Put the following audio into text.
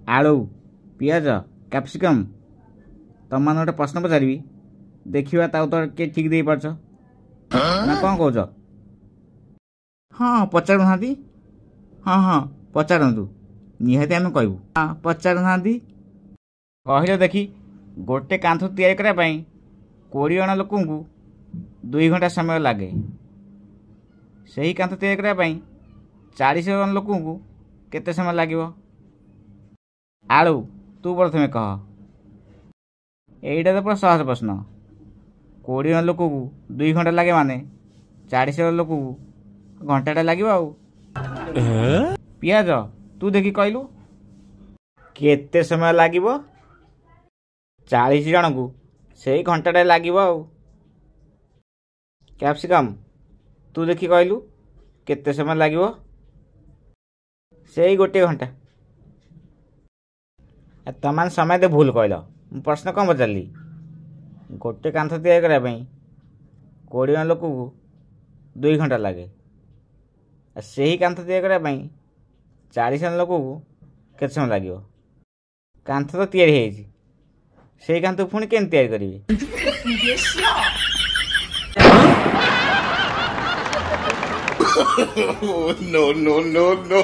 आलू पियाज कैप्सिकम तुम मैंने गोटे प्रश्न पचारि देखा ता उत्तर किए ठीक दे पारछ ना कौन कौच। हाँ पचार ना हाँ हाँ पचारतु निहाती आम कहूँ। हाँ पचार ना कहले देखी गोटे कांथ तैयारी करने 20 जन लोक 2 घंटा समय लगे से ही कांथ तैयारी करने 40 जन लोक केते समय लगे। आलू तू प्रथमे कह यहीटा तो पूरा सहज प्रश्न 20 जन लोक 2 घंटा लगे माने 40 जन लोक घंटाटा लगे। पियाज तू देखी कहलु केते समय लगे 40 जन को से घंटाटा लगे। कैप्सिकम तू देखी कहलु केते समय लगे से गोटे घंटा। तमान समय तो भूल कहल प्रश्न कौन पचारि गोटे कांथ तैयारी करने 20 जन लोक 2 घंटा लगे से ही कांथ तैयारी करने 40 जन लोक केते समय लगे। कांथ तो तैयारी है से कांथ पुणी के तैयारी करेंगे। No, no, no, no.